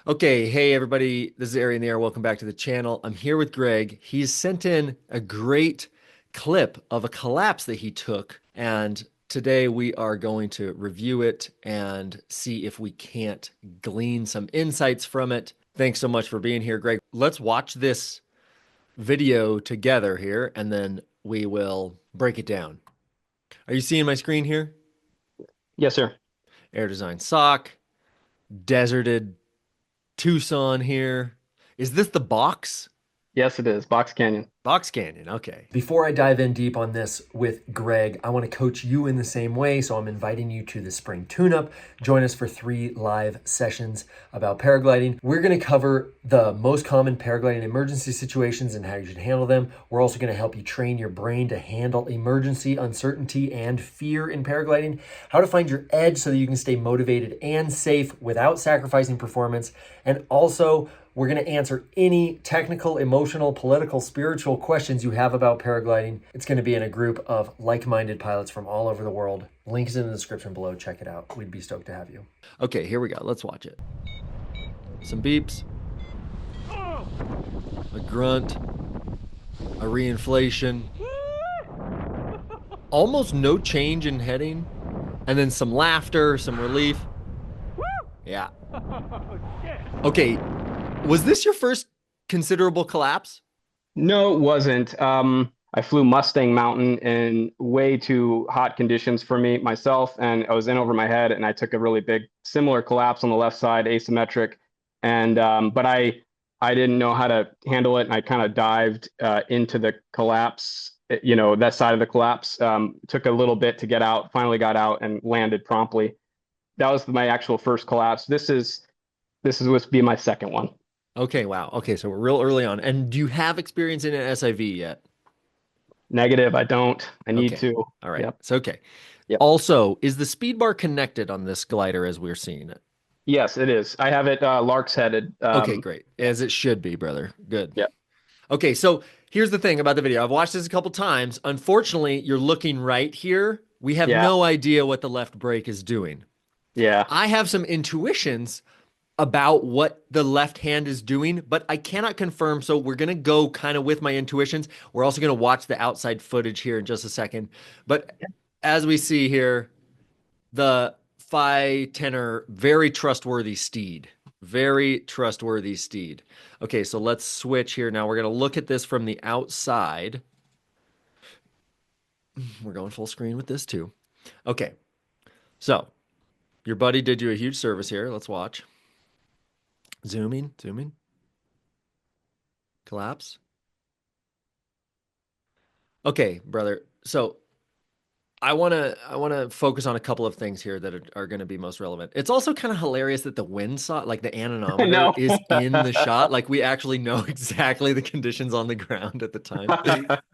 Okay, hey everybody, this is Ari in the Air. Welcome back to the channel. I'm here with Greg. He's sent in a great clip of a collapse that he took, and today we are going to review it and see if we can't glean some insights from it. Thanks so much for being here, Greg. Let's watch this video together here, and then we will break it down. Are you seeing my screen here? Yes, sir. Air Design Sock, deserted Tucson here. Is this the box? Yes, it is. Box Canyon. Box Canyon, okay. Before I dive in deep on this with Greg, I want to coach you in the same way. So I'm inviting you to the Spring Tuneup. Join us for 3 live sessions about paragliding. We're going to cover the most common paragliding emergency situations and how you should handle them. We're also going to help you train your brain to handle emergency, uncertainty, and fear in paragliding, how to find your edge so that you can stay motivated and safe without sacrificing performance, and also we're going to answer any technical, emotional, political, spiritual questions you have about paragliding. It's going to be in a group of like-minded pilots from all over the world. Links in the description below. Check it out. We'd be stoked to have you. Okay, here we go. Let's watch it. Some beeps, a grunt, a reinflation, almost no change in heading, and then some laughter, some relief. Yeah. Okay, was this your first considerable collapse? No, it wasn't. I flew Mustang Mountain in way too hot conditions for me myself, and I was in over my head, and I took a really big similar collapse on the left side, asymmetric, and but I didn't know how to handle it, and I kind of dived into the collapse. That side of the collapse. Took a little bit to get out. Finally got out and landed promptly. That was my actual first collapse. This is supposed to be my second one. Okay, wow. Okay, so we're real early on. And do you have experience in an SIV yet? Negative, I don't. I need Okay. to. All right. Yep. It's okay. Yep. Also, is the speed bar connected on this glider as we're seeing it? Yes, it is. I have it Lark's headed. Okay, great. As it should be, brother. Good. Yep. Okay, so here's the thing about the video. I've watched this a couple times. Unfortunately, you're looking right here. We have Yeah. no idea what the left brake is doing. Yeah. I have some intuitions about what the left hand is doing, but I cannot confirm. So we're going to go kind of with my intuitions. We're also going to watch the outside footage here in just a second. But as we see here, the Phi Tenor, very trustworthy steed. Very trustworthy steed. Okay, so let's switch here. Now we're going to look at this from the outside. We're going full screen with this too. Okay, so your buddy did you a huge service here. Let's watch. Zooming, zooming. Collapse. Okay, brother. So I want to focus on a couple of things here that are going to be most relevant. It's also kind of hilarious that the wind saw, like the anemometer, No. is in the shot. Like we actually know exactly the conditions on the ground at the time.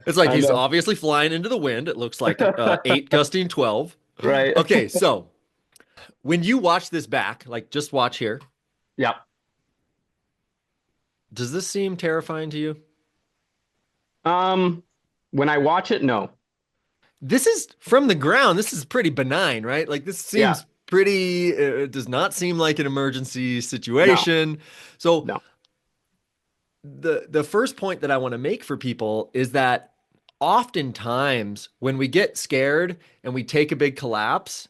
It's like I he's know. obviously flying into the wind. It looks like 8 gusting 12. Right. Okay, so when you watch this back, like just watch here, Yeah. does this seem terrifying to you? Um, when I watch it, no. This is from the ground. This is pretty benign, right? Like this Yeah. seems pretty, it does not seem like an emergency No. situation. So No. the first point that I want to make for people is that oftentimes when we get scared and we take a big collapse,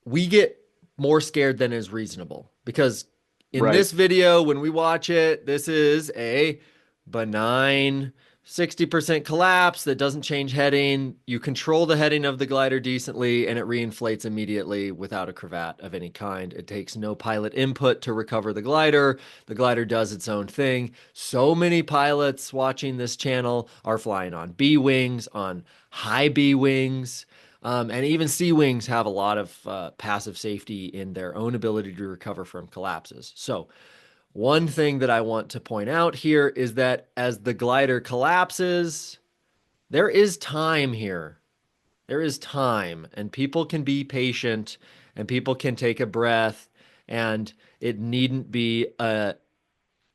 we get more scared than is reasonable because in Right. this video, when we watch it, this is a benign 60% collapse that doesn't change heading. You control the heading of the glider decently and it reinflates immediately without a cravat of any kind. It takes no pilot input to recover the glider. The glider does its own thing. So many pilots watching this channel are flying on B wings, on high B wings. And even C wings have a lot of passive safety in their own ability to recover from collapses. So, one thing that I want to point out here is that as the glider collapses, there is time here. There is time, and people can be patient and people can take a breath, and it needn't be a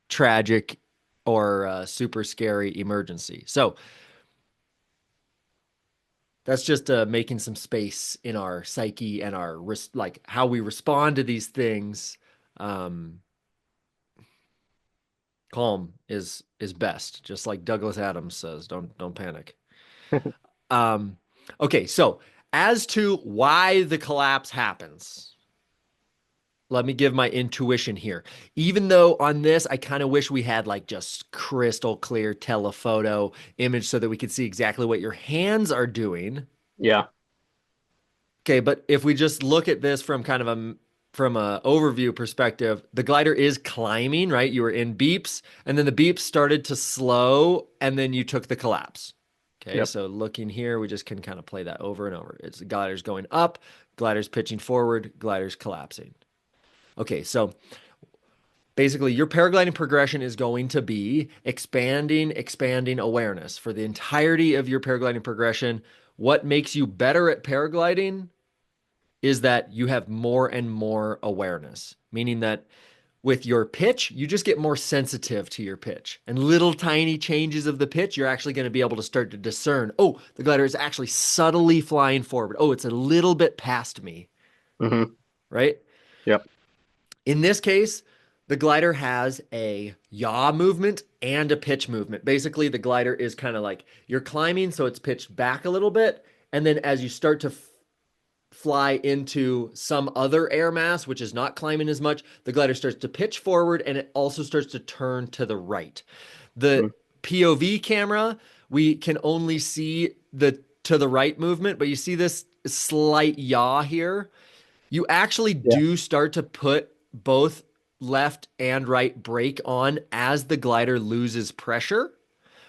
tragic or super scary emergency. So, that's just making some space in our psyche and our like how we respond to these things Um, calm is best, just like Douglas Adams says. Don't panic. Um, okay, so as to why the collapse happens, let me give my intuition here. Even though on this, I kind of wish we had like just crystal clear telephoto image so that we could see exactly what your hands are doing. Yeah. Okay, but if we just look at this from kind of a overview perspective, the glider is climbing, right? You were in beeps, and then the beeps started to slow, and then you took the collapse. Okay, Yep. so looking here, we just can kind of play that over and over. It's the glider's going up, glider's pitching forward, glider's collapsing. Okay, so basically your paragliding progression is going to be expanding awareness for the entirety of your paragliding progression. What makes you better at paragliding is that you have more and more awareness, meaning that with your pitch, you just get more sensitive to your pitch. And little tiny changes of the pitch, you're actually going to be able to start to discern, oh, the glider is actually subtly flying forward. Oh, it's a little bit past me, Hmm. right? Yep. In this case, the glider has a yaw movement and a pitch movement. Basically, the glider is kind of like you're climbing, so it's pitched back a little bit. And then as you start to fly into some other air mass, which is not climbing as much, the glider starts to pitch forward and it also starts to turn to the right. The Hmm. POV camera, we can only see the to the right movement, but you see this slight yaw here. You actually Yeah. do start to put both left and right brake on as the glider loses pressure,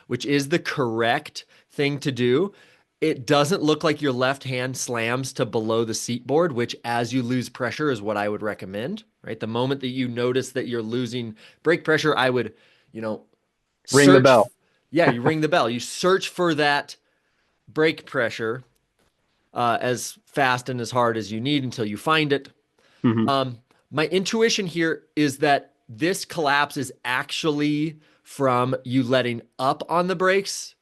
which is the correct thing to do. It doesn't look like your left hand slams to below the seat board, which as you lose pressure is what I would recommend, right? The moment that you notice that you're losing brake pressure, I would, you know, Ring the search. bell. Yeah, you ring the bell. You search for that brake pressure as fast and as hard as you need until you find it. Hmm. Um, my intuition here is that this collapse is actually from you letting up on the brakes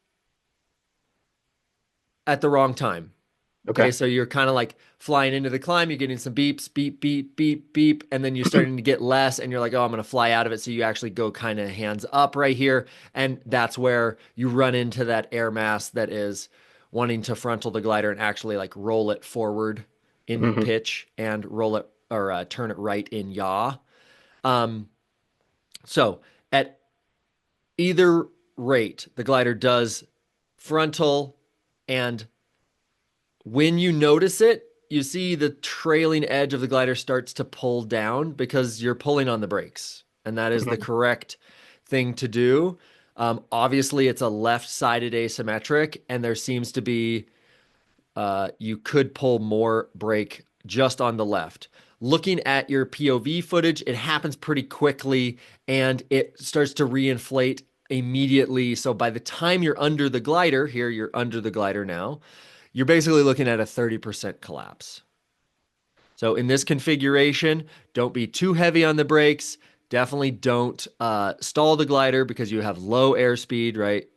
at the wrong time. Okay, Okay. so you're kind of like flying into the climb, you're getting some beeps, beep, beep, beep, beep, and then you're starting to get less, and you're like, oh, I'm gonna fly out of it. So you actually go kind of hands up right here, and that's where you run into that air mass that is wanting to frontal the glider and actually like roll it forward in Hmm. pitch and roll it or turn it right in yaw. Um, so at either rate, the glider does frontal, and when you notice it, you see the trailing edge of the glider starts to pull down because you're pulling on the brakes. And that is the Hmm. correct thing to do. Obviously, it's a left sided asymmetric, and there seems to be you could pull more brake just on the left. Looking at your POV footage, it happens pretty quickly and it starts to reinflate immediately. So by the time you're under the glider, here you're under the glider now, you're basically looking at a 30% collapse. So in this configuration, don't be too heavy on the brakes. Definitely don't stall the glider because you have low airspeed, right?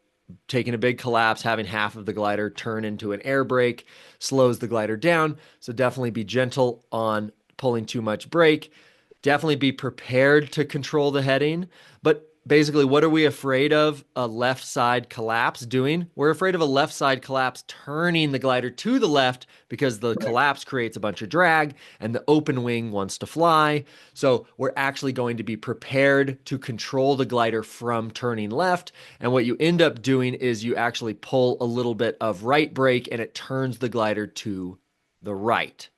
Taking a big collapse, having half of the glider turn into an air brake slows the glider down. So definitely be gentle on pulling too much brake. Definitely be prepared to control the heading. But basically, what are we afraid of a left side collapse doing? We're afraid of a left side collapse turning the glider to the left because the Right. collapse creates a bunch of drag and the open wing wants to fly. So we're actually going to be prepared to control the glider from turning left. And what you end up doing is you actually pull a little bit of right brake and it turns the glider to the right.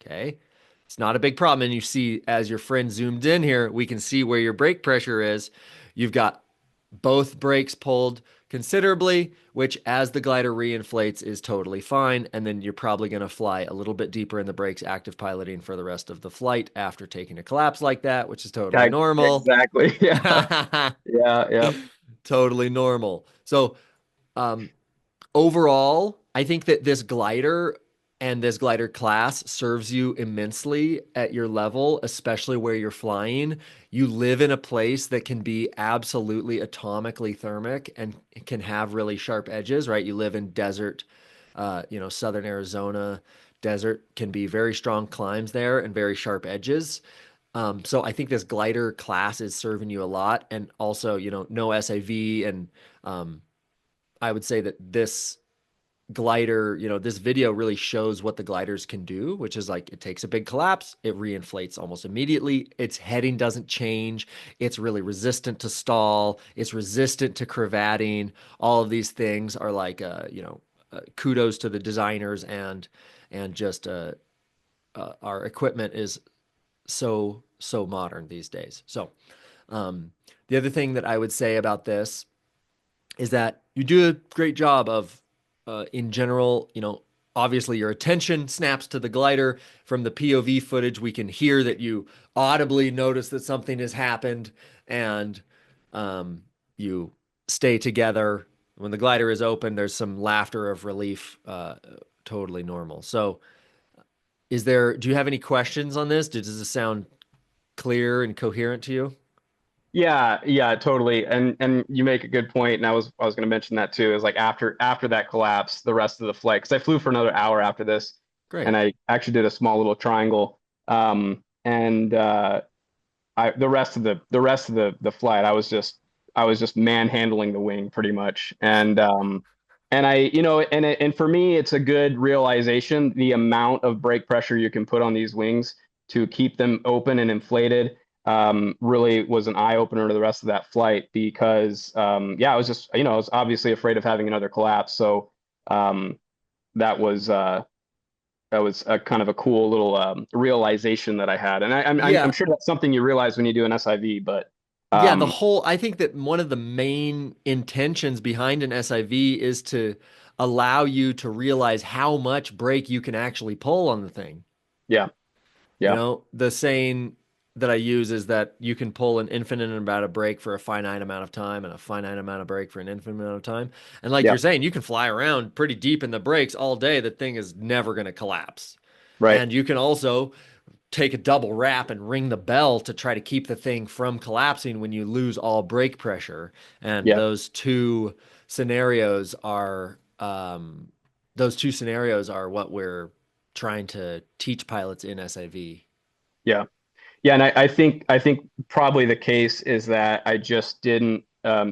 Okay. It's not a big problem. And you see, as your friend zoomed in here, we can see where your brake pressure is. You've got both brakes pulled considerably, which as the glider reinflates is totally fine. And then you're probably going to fly a little bit deeper in the brakes, active piloting for the rest of the flight after taking a collapse like that, which is totally normal. Exactly. Yeah. Yeah. Yeah. Totally normal. So, um, overall, I think that this glider and this glider class serves you immensely at your level, especially where you're flying. You live in a place that can be absolutely atomically thermic and can have really sharp edges, right? You live in desert, southern Arizona desert can be very strong climbs there and very sharp edges. So I think this glider class is serving you a lot, and also, no SAV, and um, I would say that this glider, this video really shows what the gliders can do, which is like it takes a big collapse, it reinflates almost immediately. Its heading doesn't change. It's really resistant to stall. It's resistant to crevating. All of these things are like, kudos to the designers, and just our equipment is so modern these days. So um, the other thing that I would say about this is that you do a great job of, in general, obviously your attention snaps to the glider. From the POV footage, we can hear that you audibly notice that something has happened, and um, you stay together. When the glider is open, there's some laughter of relief, totally normal. So, do you have any questions on this? Does this sound clear and coherent to you? Yeah, yeah, totally. And you make a good point, and I was going to mention that too. Is like after that collapse, the rest of the flight, because I flew for another hour after this, and Great. I actually did a small little triangle. And the rest of the flight, I was just manhandling the wing pretty much, and and for me, it's a good realization the amount of brake pressure you can put on these wings to keep them open and inflated. Really was an eye opener to the rest of that flight because yeah, I was just I was obviously afraid of having another collapse, so um, that was uh, that was a kind of a cool little realization that I had, and I'm Yeah. sure that's something you realize when you do an SIV. But Yeah, um, I think that one of the main intentions behind an SIV is to allow you to realize how much brake you can actually pull on the thing. yeah, yeah, The saying that I use is that you can pull an infinite amount of brake for a finite amount of time, and a finite amount of brake for an infinite amount of time. And like yeah, you're saying, you can fly around pretty deep in the brakes all day. The thing is never going to collapse. right, And you can also take a double wrap and ring the bell to try to keep the thing from collapsing when you lose all brake pressure. And yeah, those two scenarios are what we're trying to teach pilots in SIV. yeah. Yeah, and I think probably the case is that I just didn't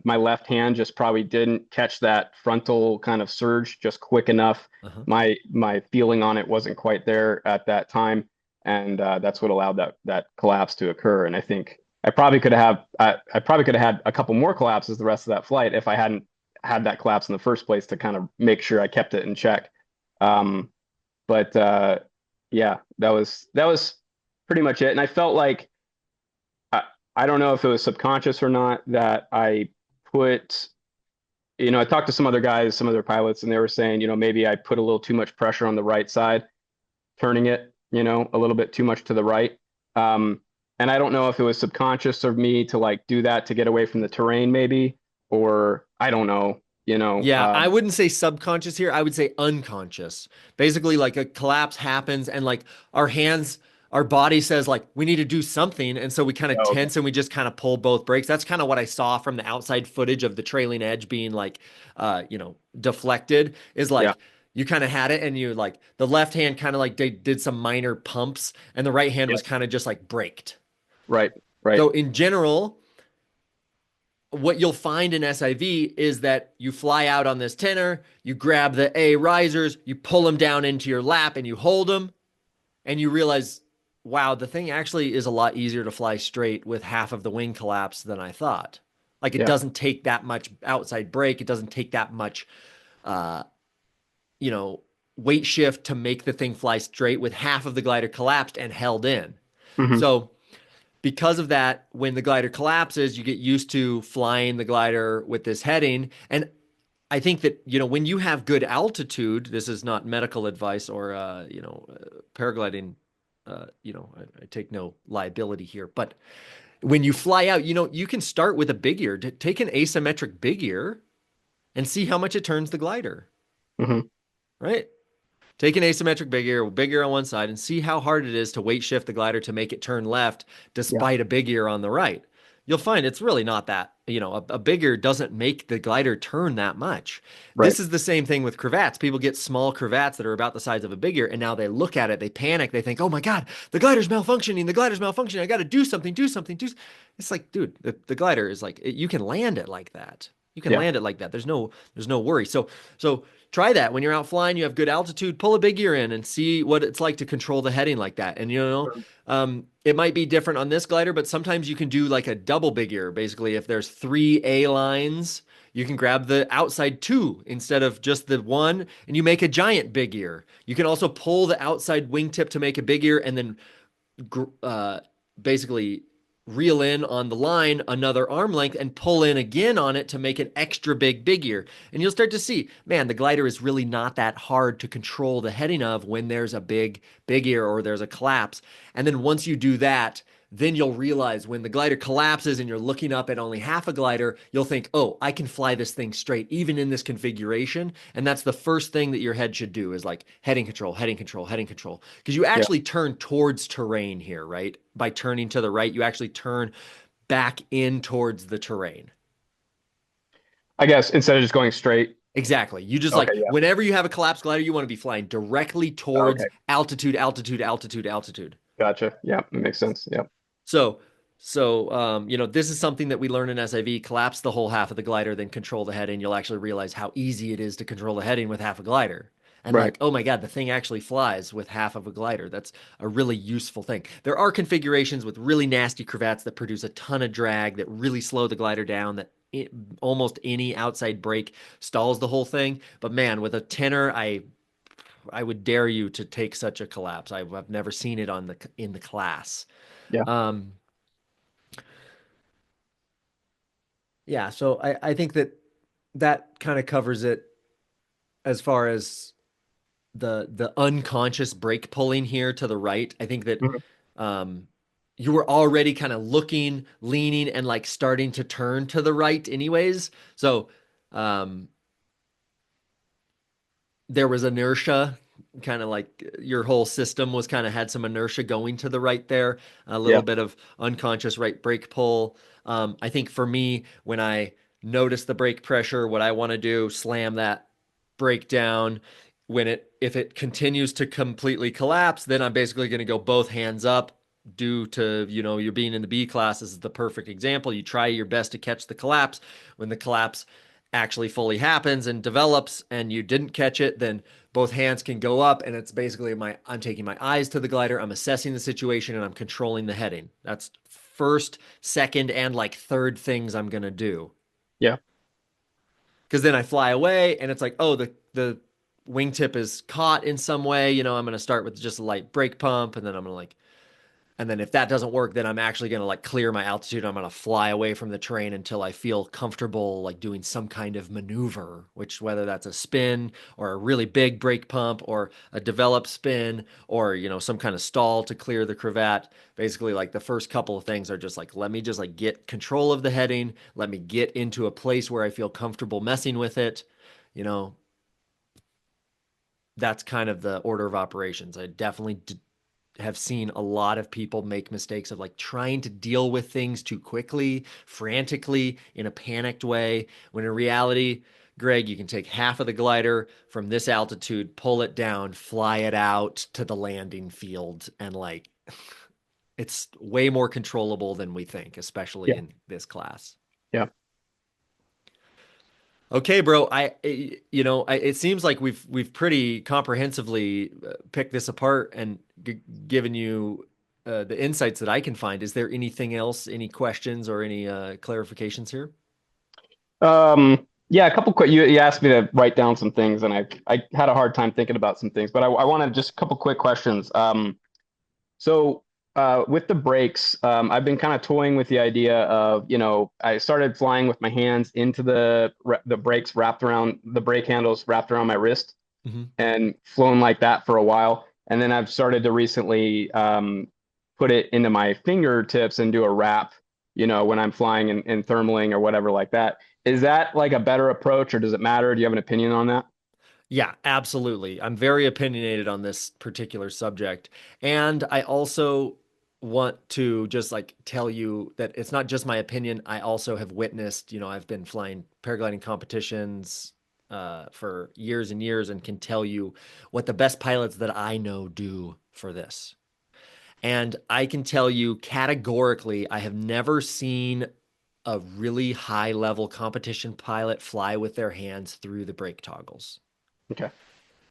my left hand just probably didn't catch that frontal kind of surge just quick enough. Uh-huh. My feeling on it wasn't quite there at that time, and that's what allowed that collapse to occur. And I think I probably could have had a couple more collapses the rest of that flight if I hadn't had that collapse in the first place to kind of make sure I kept it in check. Um, but yeah, that was pretty much it. And I felt like I, I don't know if it was subconscious or not that I put, I talked to some other guys, some other pilots, and they were saying, maybe I put a little too much pressure on the right side, turning it, a little bit too much to the right. Um, and I don't know if it was subconscious of me to like do that to get away from the terrain, maybe, or I don't know, Yeah, I wouldn't say subconscious here. I would say unconscious. Basically, like a collapse happens, and like our hands, our body says, like, we need to do something. And so we kind of oh, okay. tense and we just kind of pull both brakes. That's kind of what I saw from the outside footage of the trailing edge being like, deflected, is Yeah. like you kind of had it, and you like the left hand kind of like did some minor pumps, and the right hand was Yes. kind of just like braked. Right. Right. So in general, what you'll find in SIV is that you fly out on this tenor, you grab the A risers, you pull them down into your lap, and you hold them, and you realize, wow, the thing actually is a lot easier to fly straight with half of the wing collapse than I thought. Like it Yeah. doesn't take that much outside brake, it doesn't take that much, uh, you know, weight shift to make the thing fly straight with half of the glider collapsed and held in. Hmm. So because of that, when the glider collapses, you get used to flying the glider with this heading. And I think that, when you have good altitude, this is not medical advice or, paragliding, I take no liability here. But when you fly out, you can start with a big ear. Take an asymmetric big ear and see how much it turns the glider, Hmm. right? Take an asymmetric big ear on one side, and see how hard it is to weight shift the glider to make it turn left Yeah. despite a big ear on the right. you'll find it's really not that, a bigger doesn't make the glider turn that much. Right. This is the same thing with cravats. People get small cravats that are about the size of a bigger, and now they look at it, they panic, they think, oh my God, the glider's malfunctioning. I got to do something, do something, do. It's like, dude, the glider is like, you can land it like that. You can Yeah. land it like that. There's no worry. So try that when you're out flying, you have good altitude, pull a big gear in and see what it's like to control the heading like that. And it might be different on this glider, but sometimes you can do like a double big ear. Basically, if there's three A lines, you can grab the outside two instead of just the one, and you make a giant big ear. You can also pull the outside wingtip to make a big ear, and then uh, basically reel in on the line another arm length and pull in again on it to make an extra big ear. And you'll start to see, man, the glider is really not that hard to control the heading of when there's a big ear or there's a collapse. And then once you do that, then you'll realize when the glider collapses and you're looking up at only half a glider, you'll think, oh, I can fly this thing straight, even in this configuration. And that's the first thing that your head should do is like heading control, heading control, heading control. Because you Yeah. actually turn towards terrain here, right? By turning to the right, you actually turn back in towards the terrain. I guess instead of just going straight. Exactly. You just Okay. like, Yeah. whenever you have a collapsed glider, you want to be flying directly towards Okay. altitude, altitude, altitude, altitude. Gotcha. Yeah. That makes sense. Yeah. So, this is something that we learn in SIV. Collapse the whole half of the glider, then control the heading. You'll actually realize how easy it is to control the heading with half a glider. And Right. like, oh my God, the thing actually flies with half of a glider. That's a really useful thing. There are configurations with really nasty cravats that produce a ton of drag that really slow the glider down, that almost any outside brake stalls the whole thing. But man, with a tenor, I would dare you to take such a collapse. I've never seen it in the class. Yeah. Um, Yeah, so I think that kind of covers it as far as the unconscious brake pulling here to the right. I think that Mhm. um you were already kind of looking, leaning, and like starting to turn to the right anyways. So um there was inertia, kind of like your whole system was kind of had some inertia going to the right there, a little Yeah. bit of unconscious right brake pull. I think for me, when I notice the brake pressure, what I want to do, slam that brake down. If it continues to completely collapse, then I'm basically going to go both hands up. Due to you're being in the B class, this is the perfect example. You try your best to catch the collapse. When the collapse actually fully happens and develops and you didn't catch it, then both hands can go up and it's basically I'm taking my eyes to the glider, I'm assessing the situation and I'm controlling the heading. That's first, second, and like third things I'm gonna do. Yeah. Because then I fly away and it's like, oh, the wingtip is caught in some way. I'm gonna start with just a light brake pump and then I'm gonna like and then if that doesn't work, then I'm actually going to like clear my altitude. I'm going to fly away from the terrain until I feel comfortable like doing some kind of maneuver, which whether that's a spin or a really big brake pump or a developed spin or, some kind of stall to clear the cravat. Basically, like the first couple of things are just like, let me just like get control of the heading. Let me get into a place where I feel comfortable messing with it. You know, that's kind of the order of operations. I definitely have seen a lot of people make mistakes of like trying to deal with things too quickly, frantically, in a panicked way, when in reality, Greg, you can take half of the glider from this altitude, pull it down, fly it out to the landing field, and like it's way more controllable than we think, especially Yeah. in this class. Yeah. Okay, bro. It seems like we've pretty comprehensively picked this apart and given you the insights that I can find. Is there anything else, any questions or any clarifications here? Yeah, a couple quick you asked me to write down some things and I had a hard time thinking about some things, but I wanted just a couple quick questions. So with the brakes, I've been kind of toying with the idea of, I started flying with my hands into the brakes wrapped around the brake handles wrapped around my wrist Hmm. and flown like that for a while. And then I've started to recently put it into my fingertips and do a wrap, when I'm flying in thermaling or whatever like that. Is that like a better approach or does it matter? Do you have an opinion on that? Yeah, absolutely. I'm very opinionated on this particular subject. And I also want to just like tell you that it's not just my opinion. I also have witnessed, I've been flying paragliding competitions for years and years and can tell you what the best pilots that I know do for this. And I can tell you categorically, I have never seen a really high level competition pilot fly with their hands through the brake toggles. Okay.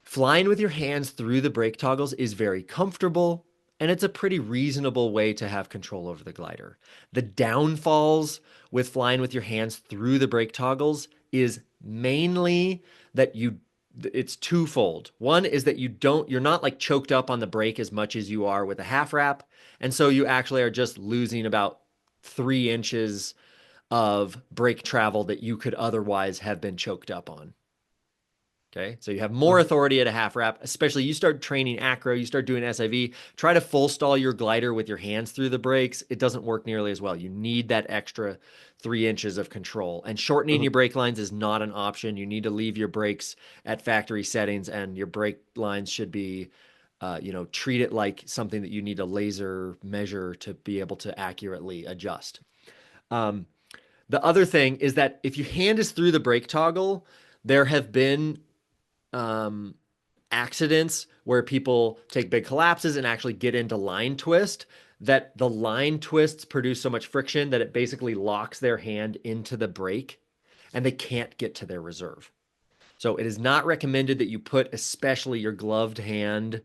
Flying with your hands through the brake toggles is very comfortable, and it's a pretty reasonable way to have control over the glider. The downfalls with flying with your hands through the brake toggles is mainly that it's twofold. One is that you're not like choked up on the brake as much as you are with a half wrap, and so you actually are just losing about 3 inches of brake travel that you could otherwise have been choked up on. Okay. So you have more Mhm. authority at a half wrap, especially you start training acro, you start doing SIV, try to full stall your glider with your hands through the brakes. It doesn't work nearly as well. You need that extra 3 inches of control. And shortening Mhm. your brake lines is not an option. You need to leave your brakes at factory settings, and your brake lines should be, treat it like something that you need a laser measure to be able to accurately adjust. Um, the other thing is that if your hand is through the brake toggle, there have been um, accidents where people take big collapses and actually get into line twist, that the line twists produce so much friction that it basically locks their hand into the brake and they can't get to their reserve. So it is not recommended that you put especially your gloved hand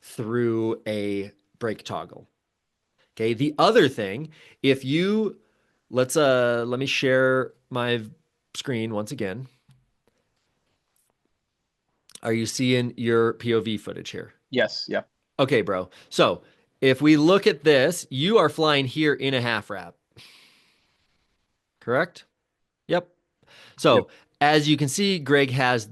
through a brake toggle. Okay. The other thing, if you let me share my screen once again. Are you seeing your POV footage here? Yes. Yeah. Okay, bro. So if we look at this, you are flying here in a half wrap, correct? Yep. Yep. So as you can see, Greg has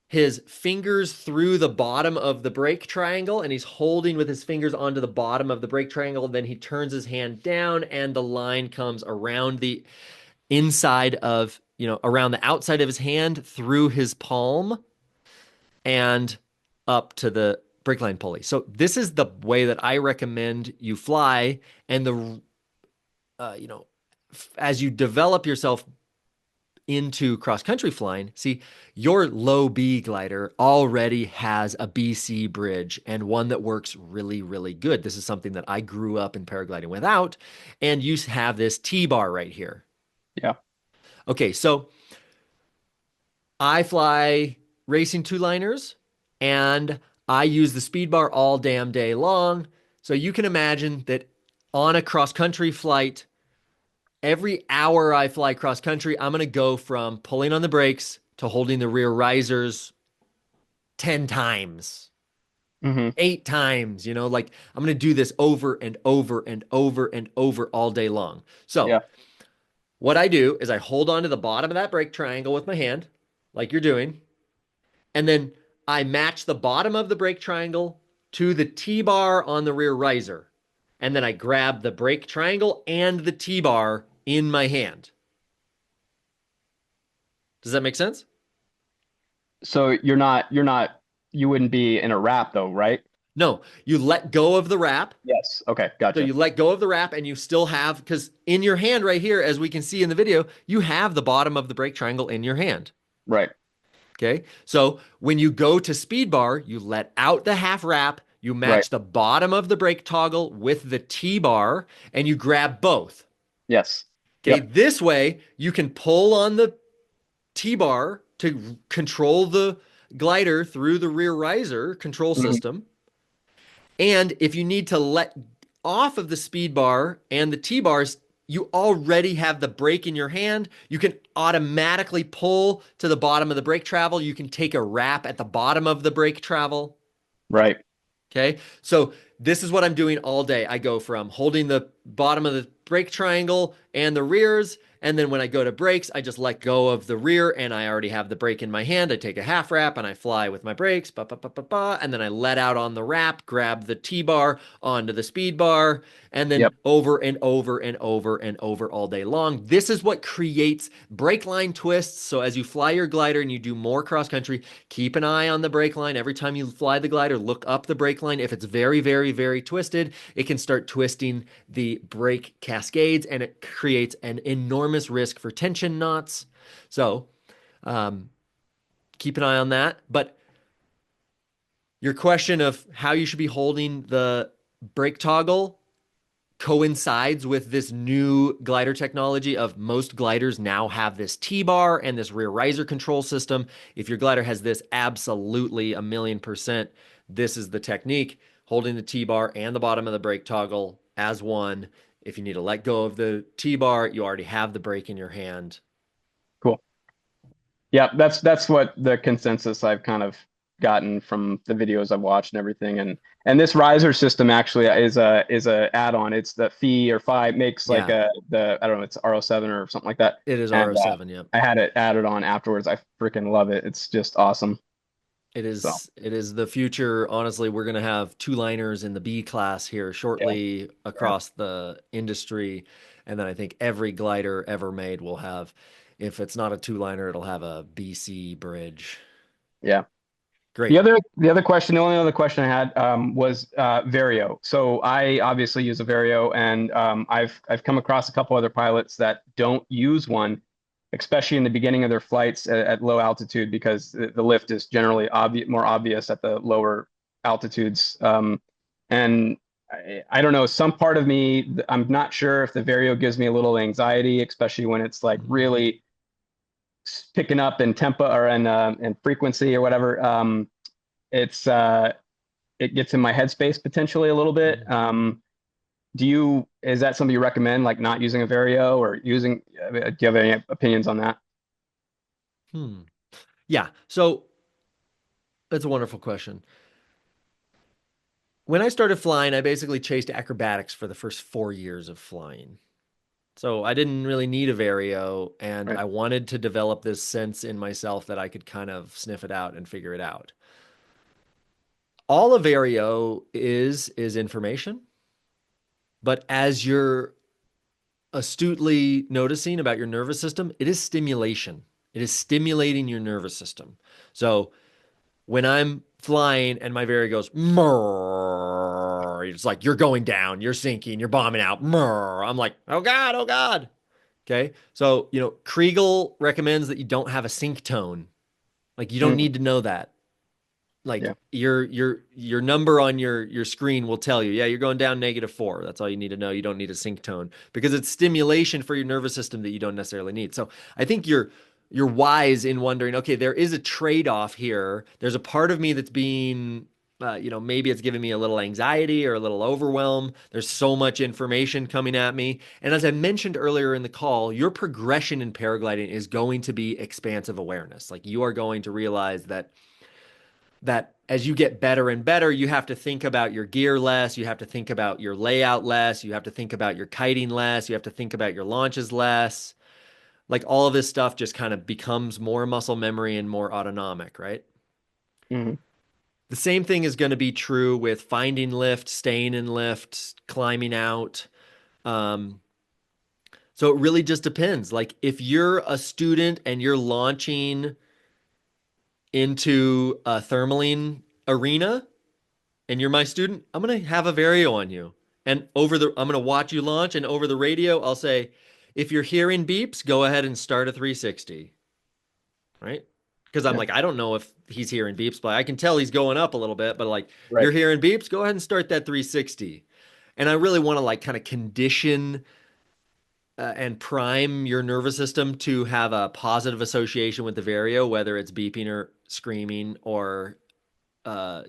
his fingers through the bottom of the brake triangle, and he's holding with his fingers onto the bottom of the brake triangle. Then he turns his hand down, and the line comes around the inside of, around the outside of his hand through his palm and up to the brake line pulley. So this is the way that I recommend you fly. And as you develop yourself into cross country flying, see, your low B glider already has a BC bridge and one that works really, really good. This is something that I grew up in paragliding without. And you have this T bar right here. Yeah. Okay, so I fly racing two liners and I use the speed bar all damn day long. So you can imagine that on a cross country flight, every hour I fly cross country, I'm going to go from pulling on the brakes to holding the rear risers 10 times, Hmm. 8 times, like I'm going to do this over and over and over and over all day long. So Yeah. what I do is I hold on to the bottom of that brake triangle with my hand, like you're doing. And then I match the bottom of the brake triangle to the T-bar on the rear riser. And then I grab the brake triangle and the T-bar in my hand. Does that make sense? So you wouldn't be in a wrap though, right? No, you let go of the wrap. Yes. Okay. So Gotcha. you let go of the wrap and you still have, because in your hand right here, as we can see in the video, you have the bottom of the brake triangle in your hand. Right. Okay. So when you go to speed bar, you let out the half wrap, you Right. match the bottom of the brake toggle with the T bar, and you grab both. Yes. Okay. Yep. This way you can pull on the T bar to control the glider through the rear riser control Hmm. system. And if you need to let off of the speed bar and the T bars, you already have the brake in your hand. You can automatically pull to the bottom of the brake travel. You can take a wrap at the bottom of the brake travel. Right. Okay. So this is what I'm doing all day. I go from holding the bottom of the brake triangle and the rears And then when I go to brakes, I just let go of the rear and I already have the brake in my hand. I take a half wrap and I fly with my brakes, ba, ba, ba, ba, ba, and then I let out on the wrap, grab the T-bar onto the speed bar, and then Yep. over and over and over and over all day long. This is what creates brake line twists. So as you fly your glider and you do more cross country, keep an eye on the brake line. Every time you fly the glider, look up the brake line. If it's very, very, very twisted, it can start twisting the brake cascades and it creates an enormous risk for tension knots. So um, keep an eye on that. But your question of how you should be holding the brake toggle coincides with this new glider technology of most gliders now have this T-bar and this rear riser control system. If your glider has this, absolutely 1,000,000%, this is the technique, holding the T-bar and the bottom of the brake toggle as one. If you need to let go of the T-bar, you already have the brake in your hand. Cool. Yeah, that's what the consensus I've kind of gotten from the videos I've watched and everything. And this riser system actually is a add-on. It's the Phi or Phi makes like Yeah, the I don't know, it's RO7 or something like that. it is And RO7, yep. I had it added on afterwards. I freaking love it. It's just awesome. So It is the future. Honestly, we're going to have two liners in the B class here yeah, shortly yeah, across the industry. And then I think every glider ever made will have, if it's not a two liner, it'll have a BC bridge. yeah. Great. The only other question I had was vario. So I obviously use a vario, and I've come across a couple other pilots that don't use one, especially in the beginning of their flights at low altitude, because the lift is generally more obvious at the lower altitudes. And I don't know, some part of me, I'm not sure if the vario gives me a little anxiety, especially when it's like Mhm. really picking up in tempo or in frequency or whatever. It's it gets in my headspace potentially a little bit. Mhm. Is that something you recommend, like not using a Vario or using, do you have any opinions on that? Hmm. Yeah. So that's a wonderful question. When I started flying, I basically chased acrobatics for the first 4 years of flying. So I didn't really need a Vario, and Right. I wanted to develop this sense in myself that I could kind of sniff it out and figure it out. All a Vario is information, but as you're astutely noticing about your nervous system, it is stimulation. It is stimulating your nervous system. So when I'm flying and my Vario goes, it's like you're going down, you're sinking, you're bombing out. I'm like, oh God, oh God. Okay. So, Kriegel recommends that you don't have a sync tone. Like you don't Mhm. need to know that. Like Yeah. your number on your screen will tell you, yeah, you're going down -4. That's all you need to know. You don't need a sync tone because it's stimulation for your nervous system that you don't necessarily need. So I think you're wise in wondering, okay, there is a trade-off here. There's a part of me that's being maybe it's giving me a little anxiety or a little overwhelm. There's so much information coming at me. And as I mentioned earlier in the call, your progression in paragliding is going to be expansive awareness. Like you are going to realize that as you get better and better, you have to think about your gear less, you have to think about your layout less, you have to think about your kiting less, you have to think about your launches less. Like all of this stuff just kind of becomes more muscle memory and more autonomic, right? Hmm. The same thing is going to be true with finding lift, staying in lift, climbing out. Um, so it really just depends. Like if you're a student and you're launching into a thermaling arena, and you're my student, I'm going to have a vario on you. And I'm going to watch you launch, and over the radio, I'll say, if you're hearing beeps, go ahead and start a 360, right? Because I'm Yeah. like, I don't know if he's hearing beeps, but I can tell he's going up a little bit. But like, Right. you're hearing beeps, go ahead and start that 360. And I really want to like kind of condition and prime your nervous system to have a positive association with the vario, whether it's beeping or screaming or uh,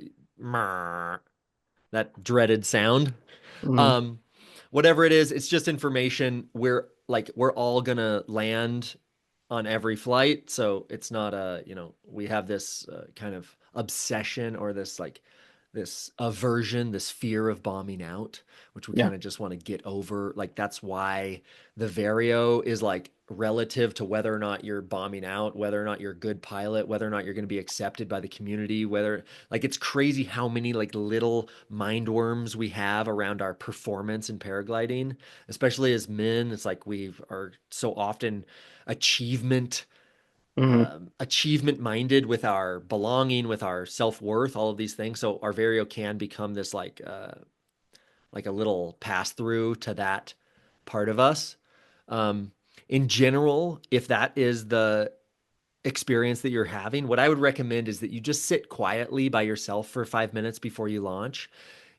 that dreaded sound. Hmm. Um, Whatever it is, it's just information. We're all gonna land on every flight, so it's not we have this kind of obsession or this like this aversion, this fear of bombing out, which we Yeah. kind of just want to get over. Like that's why the vario is like relative to whether or not you're bombing out, whether or not you're a good pilot, whether or not you're going to be accepted by the community, whether like it's crazy how many like little mind worms we have around our performance in paragliding, especially as men. It's like we are so often achievement Hmm. achievement minded with our belonging, with our self worth, all of these things. So our vario can become this like a little pass through to that part of us. Um, in general, if that is the experience that you're having, what I would recommend is that you just sit quietly by yourself for 5 minutes before you launch.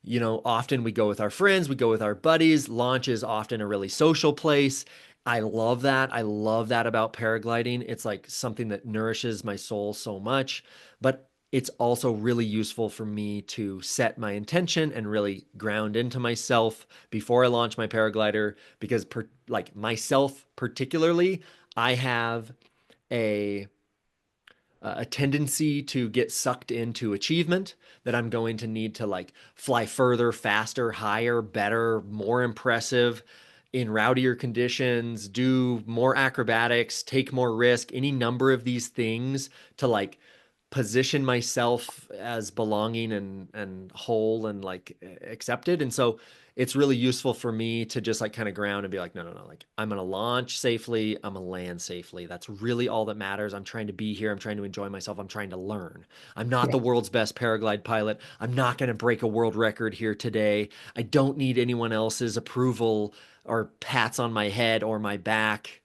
You know, often we go with our friends, we go with our buddies. Launch is often a really social place. I love that. I love that about paragliding. It's like something that nourishes my soul so much, but it's also really useful for me to set my intention and really ground into myself before I launch my paraglider because like myself particularly, I have a a tendency to get sucked into achievement that I'm going to need to like fly further, faster, higher, better, more impressive in rowdier conditions, do more acrobatics, take more risk, any number of these things to like position myself as belonging and whole and like accepted. And so it's really useful for me to just like kind of ground and be like, no, no, no, like I'm gonna launch safely, I'm gonna land safely. That's really all that matters. I'm trying to be here, I'm trying to enjoy myself, I'm trying to learn. I'm not Yeah. the world's best paraglide pilot. I'm not gonna break a world record here today. I don't need anyone else's approval or pats on my head or my back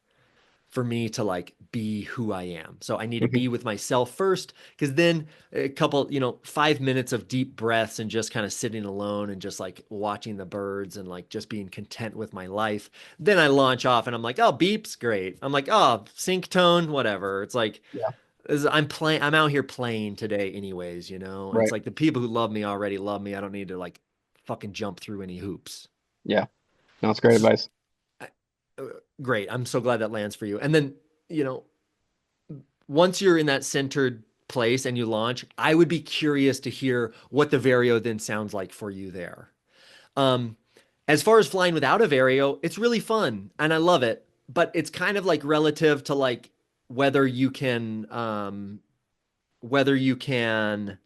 for me to like be who I am. So I need to Hmm. be with myself first, because then a couple, 5 minutes of deep breaths and just kind of sitting alone and just like watching the birds and like just being content with my life. Then I launch off and I'm like, oh, beeps, great. I'm like, oh, sync tone, whatever. It's like, Yeah. I'm out here playing today anyways, you know? It's Right. like the people who love me already love me. I don't need to like fucking jump through any hoops. Yeah. No, it's great advice. Uh, Great. I'm so glad that lands for you. And then, you know, once you're in that centered place and you launch, I would be curious to hear what the Vario then sounds like for you there. Um, as far as flying without a Vario, it's really fun and I love it, but it's kind of like relative to like whether you can, whether you can,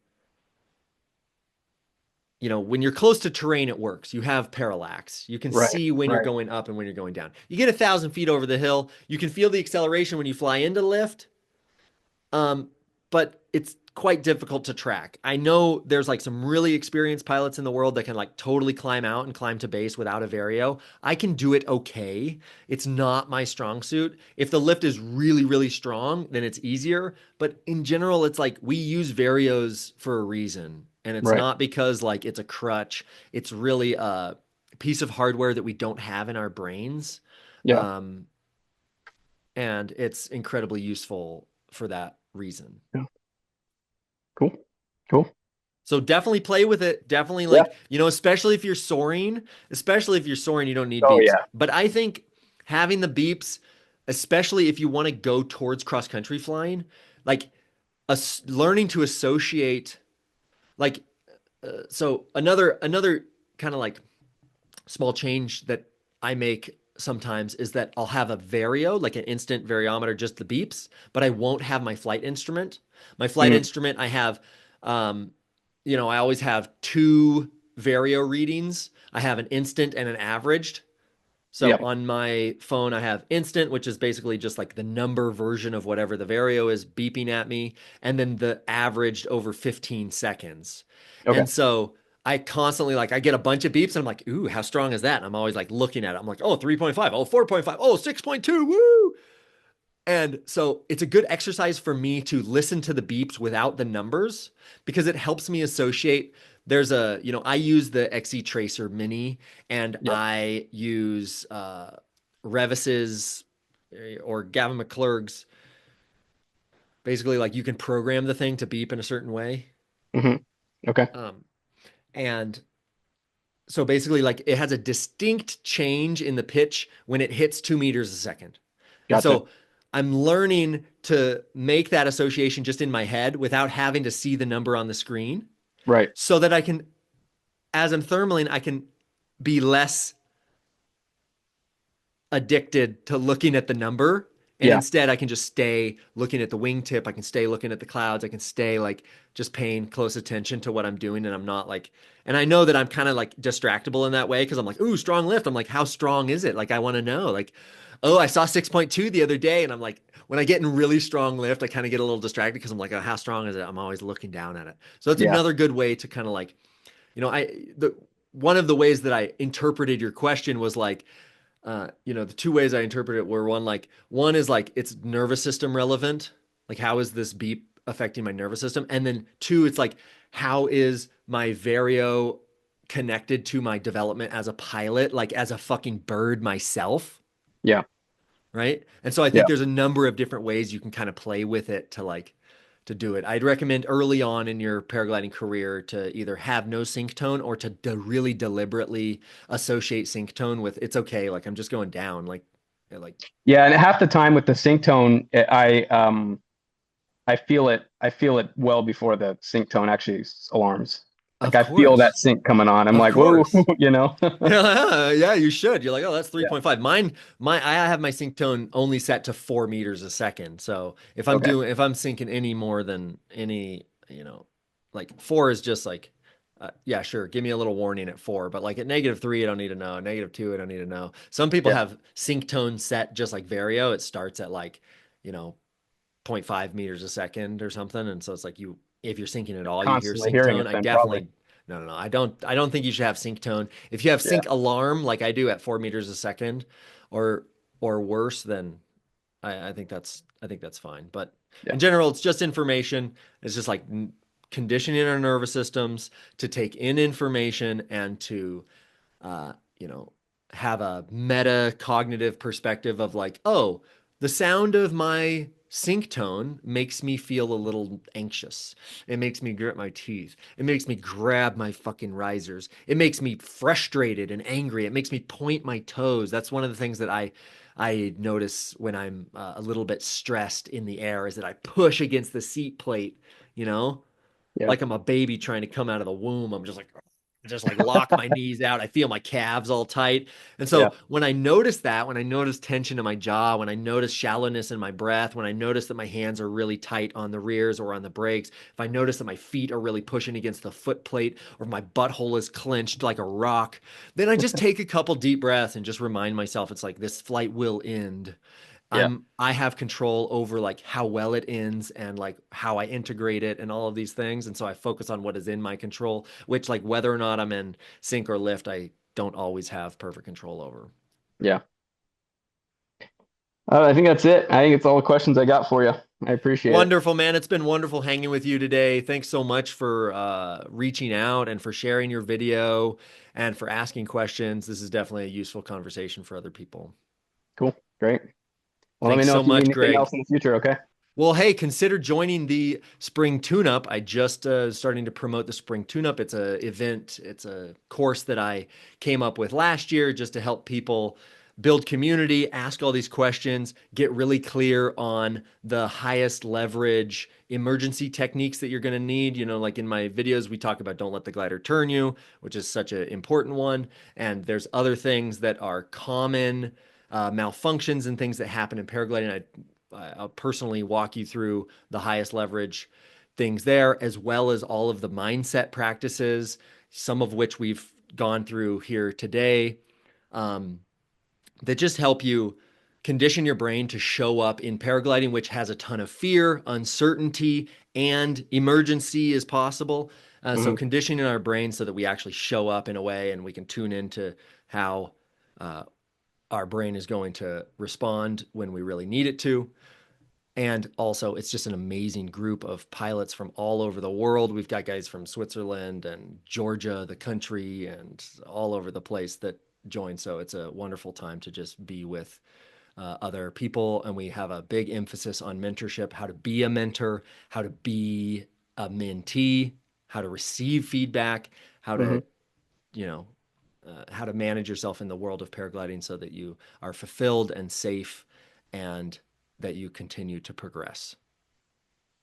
when you're close to terrain, it works. You have parallax. You can Right. see when you're Right. going up and when you're going down. You get 1,000 feet over the hill. You can feel the acceleration when you fly into lift. Um, but it's quite difficult to track. I know there's like some really experienced pilots in the world that can like totally climb out and climb to base without a vario. I can do it okay. It's not my strong suit. If the lift is really, really strong, then it's easier. But in general, it's like we use varios for a reason. And it's Right. not because like it's a crutch. It's really a piece of hardware that we don't have in our brains. Yeah. Um, and it's incredibly useful for that reason. Yeah. Cool. Cool. So definitely play with it. Definitely Yeah. like, especially if you're soaring, you don't need Oh beeps. yeah. But I think having the beeps, especially if you want to go towards cross country flying, like learning to associate like so another kind of like small change that I make sometimes is that I'll have a vario, like an instant variometer, just the beeps, but I won't have my flight instrument. My flight Mm. instrument, I have, um, I always have two vario readings. I have an instant and an averaged. So Yeah. on my phone, I have instant, which is basically just like the number version of whatever the vario is beeping at me, and then the averaged over 15 seconds. Okay. And so I constantly like I get a bunch of beeps and I'm like, ooh, how strong is that? And I'm always like looking at it. I'm like, oh, 3.5, oh, 4.5, oh, 6.2, woo. And so it's a good exercise for me to listen to the beeps without the numbers because it helps me associate. I use the XE Tracer Mini and Yeah. I use Revis's or Gavin McClurg's. Basically, like you can program the thing to beep in a certain way. Hmm. Okay. Um, and so basically, like it has a distinct change in the pitch when it hits 2 meters a second. And Gotcha. so I'm learning to make that association just in my head without having to see the number on the screen. Right. so that I can, as I'm thermaling, I can be less addicted to looking at the number. And Yeah. instead, I can just stay looking at the wingtip. I can stay looking at the clouds. I can stay like just paying close attention to what I'm doing. And I'm not like, and I know that I'm kind of like distractible in that way because I'm like, ooh, strong lift. I'm like, how strong is it? Like, I want to know. Like, oh, I saw 6.2 the other day. And I'm like, when I get in really strong lift, I kind of get a little distracted because I'm like, oh, how strong is it? I'm always looking down at it. So it's Yeah. another good way to kind of like, one of the ways that I interpreted your question was like, the two ways I interpret it were one is like it's nervous system relevant, like how is this beep affecting my nervous system, and then two, it's like how is my vario connected to my development as a pilot, like as a fucking bird myself, Yeah. right? And so I Yeah. think there's a number of different ways you can kind of play with it to do it. I'd recommend early on in your paragliding career to either have no sync tone or to really deliberately associate sync tone with it's okay, like I'm just going down, like Yeah. And half the time with the sync tone, I feel it. I feel it well before the sync tone actually alarms. Like of I feel that course, sync coming on. I'm of like, whoa, course. you know? Yeah, yeah, you should. You're like, oh, that's Yeah. 3.5. I have my sync tone only set to 4 meters a second. So Okay. if I'm syncing any more than like four is just like, yeah, sure, give me a little warning at four. But like at -3, I don't need to know. -2, I don't need to know. Some people Yeah. have sync tone set just like vario. It starts at like, you know, zero point 0.5 meters a second or something. And so it's like if you're syncing at all, you hear Constantly sync hearing tone. it then probably. No. I don't think you should have sync tone. If you have Yeah. sync alarm like I do at 4 meters a second or worse, then I think that's fine. But Yeah. in general, it's just information. It's just like conditioning our nervous systems to take in information and to uh, you know, have a meta cognitive perspective of like, oh, the sound of my sync tone makes me feel a little anxious. It makes me grit my teeth. It makes me grab my fucking risers. It makes me frustrated and angry. It makes me point my toes. That's one of the things that I notice when I'm a little bit stressed in the air is that I push against the seat plate, you know, Yeah. like I'm a baby trying to come out of the womb. I'm just like lock my knees out. I feel my calves all tight. And Yeah. so when I notice that, when I notice tension in my jaw, when I notice shallowness in my breath, when I notice that my hands are really tight on the rears or on the brakes, if I notice that my feet are really pushing against the foot plate or my butthole is clenched like a rock, then I just take a couple deep breaths and just remind myself it's like this flight will end. Yeah. I have control over like how well it ends and like how I integrate it and all of these things. And so I focus on what is in my control, which like whether or not I'm in sync or lift, I don't always have perfect control over. Yeah. I think that's it. I think it's all the questions I got for you. I appreciate it. Wonderful, man. It's been wonderful hanging with you today. Thanks so much for reaching out and for sharing your video and for asking questions. This is definitely a useful conversation for other people. Cool. Great. Well, let me Thanks know so if you need much, anything Greg. else in the future. Okay. Well, hey, consider joining the Spring Tuneup. I just starting to promote the Spring Tuneup. It's a event. It's a course that I came up with last year just to help people build community, ask all these questions, get really clear on the highest leverage emergency techniques that you're going to need. Like in my videos, we talk about don't let the glider turn you, which is such an important one. And there's other things that are common malfunctions and things that happen in paragliding. I'll personally walk you through the highest leverage things there, as well as all of the mindset practices, some of which we've gone through here today, um, that just help you condition your brain to show up in paragliding, which has a ton of fear, uncertainty, and emergency is possible. So Hmm. conditioning our brain so that we actually show up in a way and we can tune into how uh, our brain is going to respond when we really need it to. And also, it's just an amazing group of pilots from all over the world. We've got guys from Switzerland and Georgia, the country, and all over the place that join. So it's a wonderful time to just be with other people. And we have a big emphasis on mentorship, how to be a mentor, how to be a mentee, how to receive feedback, how Hmm. to, you know, how to manage yourself in the world of paragliding so that you are fulfilled and safe and that you continue to progress.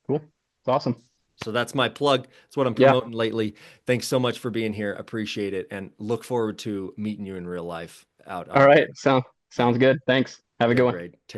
Cool. It's awesome. So that's my plug. That's what I'm Yeah. promoting lately. Thanks so much for being here. Appreciate it, and look forward to meeting you in real life out All on the right. trail. Sounds good. Thanks. Have a Yeah, good one. great. Take